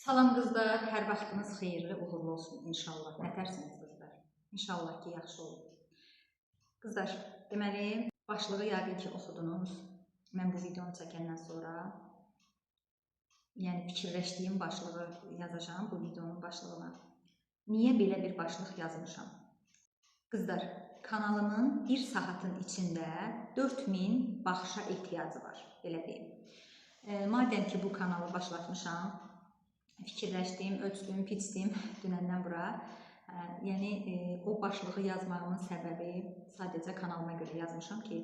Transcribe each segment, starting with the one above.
Salam qızlar, hər vaxtınız xeyirli, uğurlu olsun inşallah. Nətərsiniz qızlar? İnşallah ki, yaxşı olur. Qızlar, deməli, başlığı yəqin ki, oxudunuz. Mən bu videonu çəkəndən sonra, yəni fikirləşdiyim başlığı yazacağım bu videonun başlığına. Niyə belə bir başlıq yazmışam? Qızlar, kanalımın bir saatın içində 4000 baxışa ehtiyacı var, belə deyim. Madəm ki, bu kanalı başlatmışam, fikirləşdim, ölçdüm, piçdim dünəndən bura. Yəni, o başlığı yazmağımın səbəbi sadəcə kanalıma görə yazmışam ki,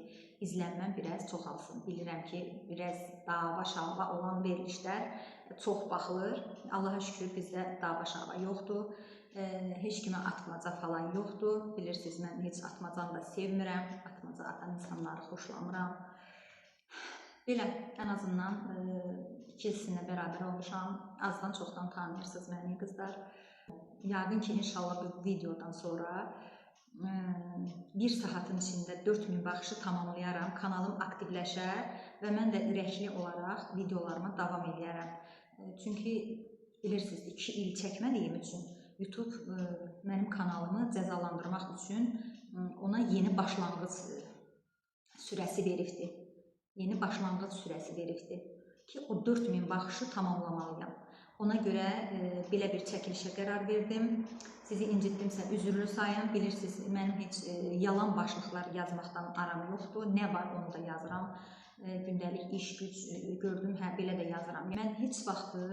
izlənməm biraz çoxalsın. Bilirəm ki, biraz dava-şava olan verilişlər çox baxılır. Allaha şükür bizdə dava-şava yoxdur. Heç kimə atmaca falan yoxdur. Bilirsiniz, mən heç atmacanı da sevmirəm. Atmaca atan insanları xoşlamıram. Belə, ən azından ikisini bərabər olmuşam. Azdan çoxdan tanıyırsınız məni qızlar. Yəqin ki, inşallah bu videodan sonra bir saatın içində 4000 baxışı tamamlayaram. Kanalım aktivləşər və mən də ürəkli olaraq videolarıma davam edərəm. Çünki bilirsiniz, 2 il çəkmədiyim üçün YouTube mənim kanalımı cəzalandırmaq üçün ona yeni başlanğıc sürəsi veribdir. Yeni başlanğıc sürəsi veribdir ki, o 4000 baxışı tamamlamalıyam. Ona görə belə bir çəkilişə qərar verdim. Sizi incitdimsə üzürlü sayın. Bilirsiniz, mənim heç yalan başlıqlar yazmaqdan aram yoxdur. Nə var onu da yazıram. Gündəlik iş güc gördüm, hə, belə də yazıram. Mən heç vaxtı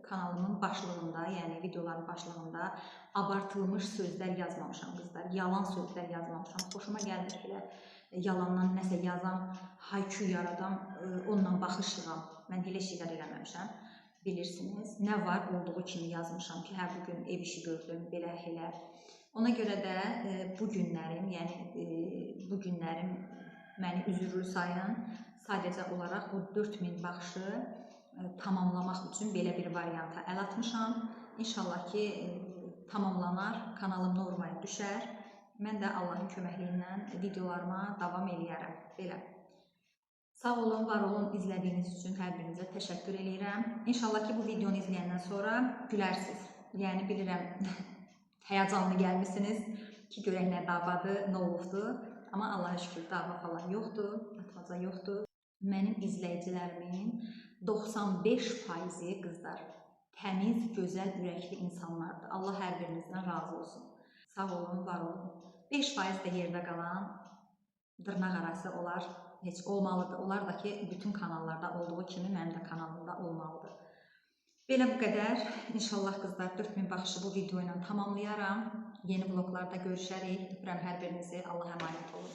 kanalımın başlığında, yəni videoların başlığında abartılmış sözlər yazmamışam qızlar. Yalan sözlər yazmamışam. Xoşuma gəlmir belə yalandan nəsə yazam, haykü yaradam, onunla baxışıram. Mən elə şeylər eləməmişəm. Bilirsiniz, nə var olduğu kimi yazmışam ki, hə, bugün ev işi gördüm, belə. Ona görə də bu günlərim, yəni bu günlərim məni üzürlü sayın. Sadəcə olaraq o 4000 baxışı tamamlamaq üçün belə bir varianta əl atmışam. İnşallah ki, tamamlanar, kanalım normaya düşər. Mən də Allahın köməkliyi ilə videolarıma davam eləyərəm. Belə. Sağ olun, var olun, izlədiyiniz üçün hər birinizə təşəkkür edirəm. İnşallah ki, bu videonu izləyəndən sonra gülərsiniz. Yəni, bilirəm, həyəcanlı gəlmişsiniz ki, görək nə davadır, nə olubdur. Amma Allaha şükür, dava falan yoxdur, atmaca yoxdur. Mənim izləyicilərimin 95%-i qızlar təmiz, gözəl, ürəkli insanlardır. Allah hər birinizdən razı olsun. Sağ olun, var olun. 5% də yerdə qalan dırnaq arası olar. Heç olmalıdır. Onlar da ki, bütün kanallarda olduğu kimi mənim də kanalımda olmalıdır. Belə bu qədər. İnşallah qızlar 4000 baxışı bu video ilə tamamlayaram. Yeni vloglarda görüşərik. Öpürəm hər birinizi. Allah əmanət olun.